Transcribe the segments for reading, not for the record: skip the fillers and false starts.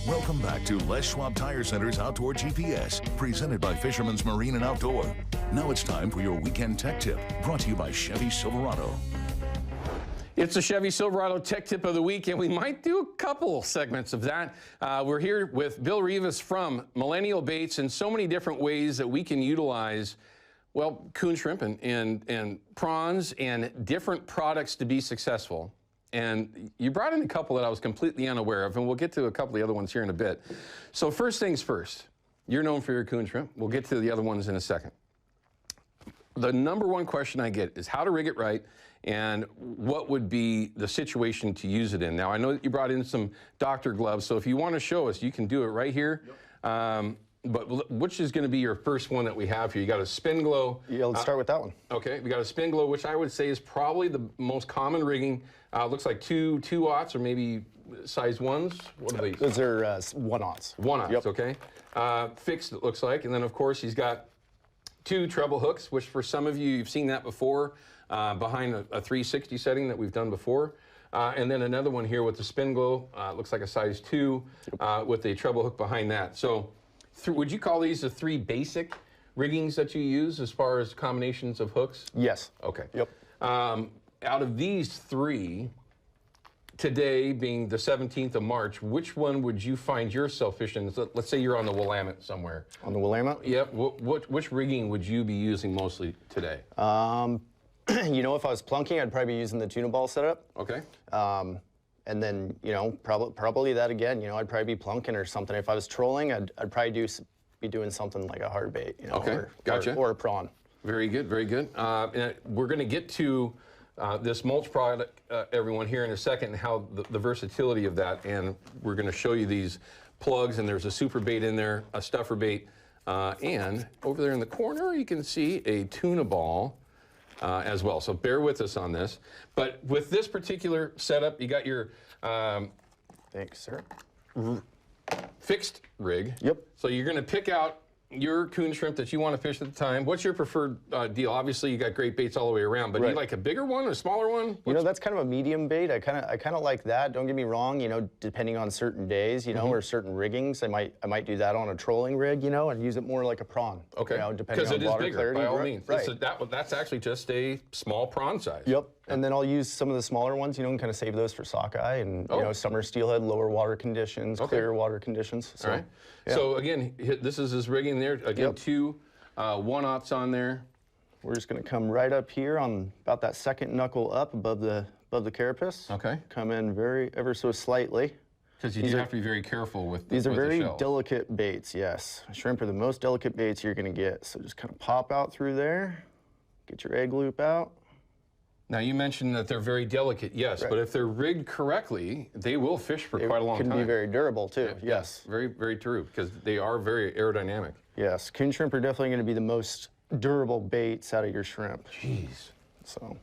Welcome back to Les Schwab Tire Center's Outdoor GPS, presented by Fisherman's Marine and Outdoor. Now it's time for your weekend tech tip, brought to you by Chevy Silverado. It's the Chevy Silverado Tech Tip of the Week, and we might do a couple segments of that. We're here with Bill Rivas from Millennial Baits, and so many different ways that we can utilize, well, coon shrimp and prawns and different products to be successful. And you brought in a couple that I was completely unaware of, and we'll get to a couple of the other ones here in a bit. So first things first, you're known for your coon shrimp. We'll get to the other ones in a second. The number one question I get is how to rig it right and what would be the situation to use it in. Now, I know that you brought in some doctor gloves, so if you want to show us, you can do it right here. Yep. But which is going to be your first one that we have here? You got a spin glow. Yeah, let's start with that one. Okay, we got a spin glow, which I would say is probably the most common rigging. Looks like two aughts or maybe size ones. What are these? Those are 1/0s. 1/0, yep. Okay. Fixed, it looks like. And then, of course, he's got two treble hooks, which for some of you, you've seen that before, behind a 360 setting that we've done before. And then another one here with the spin glow. Looks like a size 2 with a treble hook behind that. So would you call these the 3 basic riggings that you use as far as combinations of hooks? Yes. Okay. Yep. Out of these 3, today being the 17th of March, which one would you find yourself fishing? Let's say you're on the Willamette somewhere. On the Willamette? Yep. Which rigging would you be using mostly today? You know, if I was plunking, I'd probably be using the tuna ball setup. Okay. And then, you know, probably that again. You know, I'd probably be plunking or something. If I was trolling, I'd probably be doing something like a hard bait. You know, okay. Gotcha. Or a prawn. Very good. Very good. And we're going to get to this mulch product, everyone, here in a second, and how the versatility of that. And we're going to show you these plugs, and there's a super bait in there, a stuffer bait, and over there in the corner, you can see a tuna ball as well. So bear with us on this. But with this particular setup, you got your thanks, sir. Fixed rig. Yep. So you're going to pick out your coon shrimp that you want to fish at the time. What's your preferred deal? Obviously, you got great baits all the way around, but do you like a bigger one or a smaller one? You know, that's kind of a medium bait. I kind of like that. Don't get me wrong. You know, depending on certain days, you know, or certain riggings, I might do that on a trolling rig, you know, and use it more like a prawn. Okay. You know, depending on water clarity. By all means. Right. That's actually just a small prawn size. Yep. And then I'll use some of the smaller ones, you know, and kind of save those for sockeye and, you know, summer steelhead, lower water conditions, clear water conditions. So, all right. Yeah. So, again, this is his rigging there. Again, 2 1/0s on there. We're just going to come right up here on about that second knuckle up above the carapace. Okay. Come in ever so slightly. Because you do have to be very careful with these are very shells. Delicate baits, yes. Shrimp are the most delicate baits you're going to get. So just kind of pop out through there, get your egg loop out. Now, you mentioned that they're very delicate, yes, but if they're rigged correctly, they will fish for quite a long time. They can be very durable, too, yes. Very, very true, because they are very aerodynamic. Yes, coon shrimp are definitely going to be the most durable baits out of your shrimp. Jeez. So.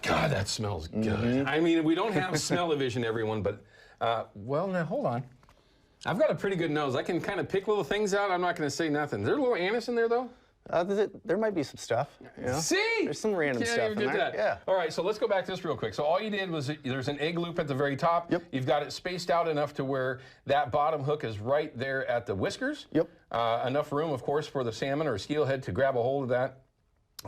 God, that smells good. I mean, we don't have smell-o-vision, everyone, but, well, now, hold on. I've got a pretty good nose. I can kind of pick little things out. I'm not going to say nothing. Is there a little anise in there, though? There might be some stuff. You know? See? There's some random stuff in there. That. Yeah. All right, so let's go back to this real quick. So all you did was there's an egg loop at the very top. Yep. You've got it spaced out enough to where that bottom hook is right there at the whiskers. Yep. Enough room, of course, for the salmon or steelhead to grab a hold of that.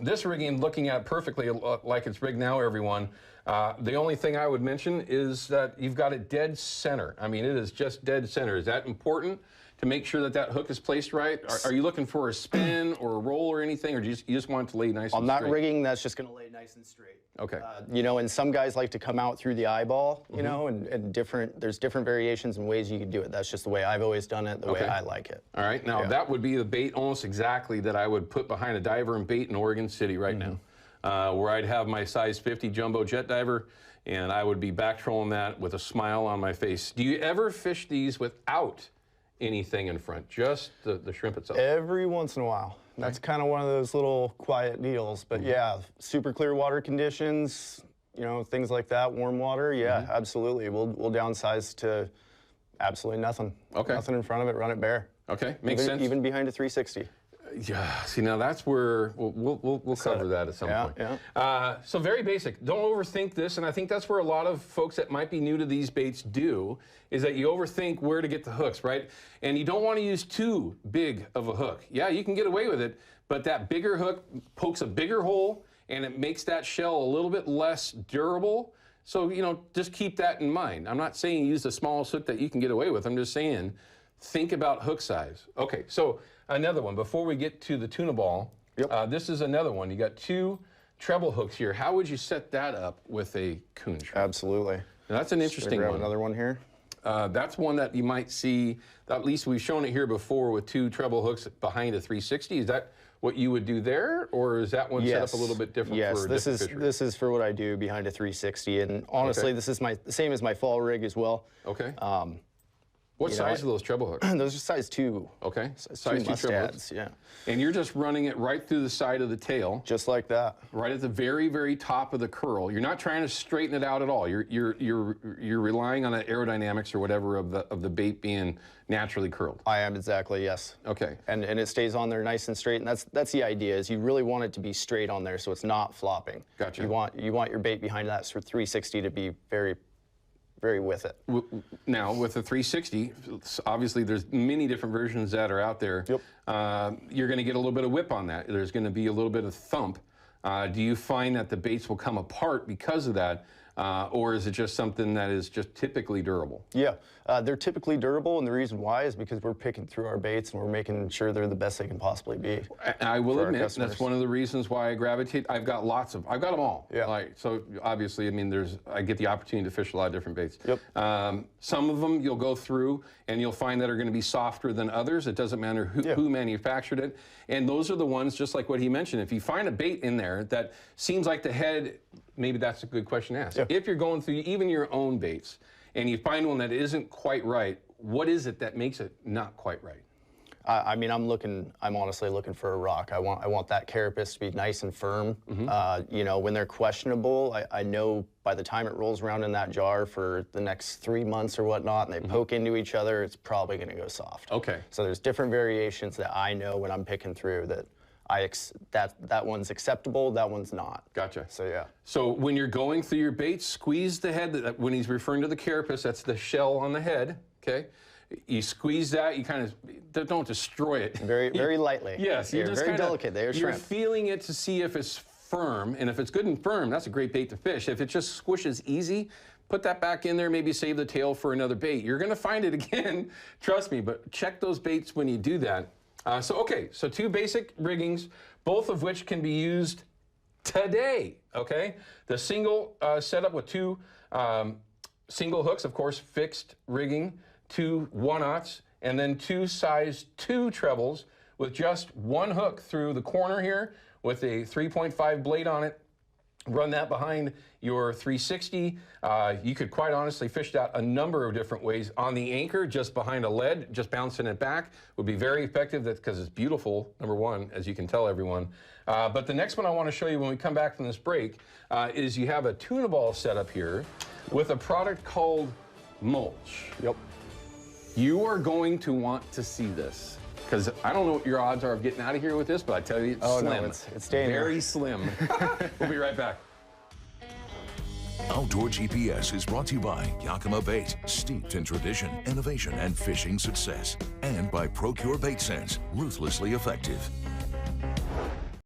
This rigging, looking at perfectly like it's rigged now, everyone. The only thing I would mention is that you've got it dead center. I mean, it is just dead center. Is that important to make sure that that hook is placed right? Are you looking for a spin or a roll or anything, or do you just want it to lay nice and straight? On that rigging, that's just going to lay nice and straight. Okay. You know, and some guys like to come out through the eyeball, you know, and there's different variations and ways you can do it. That's just the way I've always done it, the way I like it. All right. Now, that would be the bait almost exactly that I would put behind a diver and bait in Oregon City right now, where I'd have my size 50 jumbo jet diver, and I would be back trolling that with a smile on my face. Do you ever fish these without anything in front, just the shrimp itself? Every once in a while. That's kind of one of those little quiet deals. But yeah, super clear water conditions, you know, things like that, warm water, yeah, absolutely. We'll downsize to absolutely nothing. Okay. Nothing in front of it, run it bare. Okay, makes sense. Even behind a 360. Yeah, see, now that's where we'll cover that at some point. Yeah. So very basic. Don't overthink this, and I think that's where a lot of folks that might be new to these baits do, is that you overthink where to get the hooks, right? And you don't want to use too big of a hook. Yeah, you can get away with it, but that bigger hook pokes a bigger hole, and it makes that shell a little bit less durable. So, you know, just keep that in mind. I'm not saying use the smallest hook that you can get away with. I'm just saying think about hook size. Okay, so another one. Before we get to the tuna ball, this is another one. You got 2 treble hooks here. How would you set that up with a coon shrimp? Absolutely. Now, that's an interesting grab one. Another one here. That's one that you might see, at least we've shown it here before, with 2 treble hooks behind a 360. Is that what you would do there, or is that one set up a little bit different for this is fishery? this is for what I do behind a 360, and honestly, this is the same as my fall rig as well. Okay. What size are those treble hooks? Those are size 2. Okay. Size 2 treble hooks. Yeah. And you're just running it right through the side of the tail. Just like that. Right at the very, very top of the curl. You're not trying to straighten it out at all. You're relying on the aerodynamics or whatever of the bait being naturally curled. I am, exactly, yes. Okay. And it stays on there nice and straight, and that's the idea, is you really want it to be straight on there so it's not flopping. Gotcha. You want your bait behind that 360 to be very with it. Now, with the 360, obviously there's many different versions that are out there. Yep. You're going to get a little bit of whip on that. There's going to be a little bit of thump. Do you find that the baits will come apart because of that, or is it just something that is just typically durable? Yeah, they're typically durable, and the reason why is because we're picking through our baits and we're making sure they're the best they can possibly be. I will admit that's one of the reasons why I gravitate. I've got them all. Yeah. Like, so obviously, I mean, I get the opportunity to fish a lot of different baits. Yep. Some of them you'll go through and you'll find that are going to be softer than others. It doesn't matter who manufactured it. And those are the ones, just like what he mentioned, if you find a bait in there that seems like the head, maybe that's a good question to ask. Yeah. If you're going through even your own baits and you find one that isn't quite right, what is it that makes it not quite right? I mean, I'm honestly looking for a rock. I want that carapace to be nice and firm. You know, when they're questionable, I know by the time it rolls around in that jar for the next 3 months or whatnot, and they poke into each other, it's probably going to go soft. Okay. So there's different variations that I know when I'm picking through that that one's acceptable, that one's not. Gotcha. So yeah. So when you're going through your baits, squeeze the head. When he's referring to the carapace, that's the shell on the head. Okay. You squeeze that. You kind of don't destroy it. Very lightly. Yes. They're just very delicate. They're You're shrimp. feeling it to see if it's firm, and if it's good and firm, that's a great bait to fish. If it just squishes easy, put that back in there. Maybe save the tail for another bait. You're going to find it again. Trust me. But check those baits when you do that. So 2 basic riggings, both of which can be used today, okay? The single setup with 2 single hooks, of course, fixed rigging, 2 1/0s, and then 2 size 2 trebles with just 1 hook through the corner here with a 3.5 blade on it. Run that behind your 360. You could quite honestly fish that a number of different ways. On the anchor, just behind a lead, just bouncing it back would be very effective because it's beautiful, number one, as you can tell everyone. But the next one I want to show you when we come back from this break is you have a tuna ball set up here with a product called mulch. Yep. You are going to want to see this. Because I don't know what your odds are of getting out of here with this, but I tell you, it's slim. No, it's staying here. Very slim. We'll be right back. Outdoor GPS is brought to you by Yakima Bait, steeped in tradition, innovation, and fishing success. And by Procure Bait Sense, ruthlessly effective.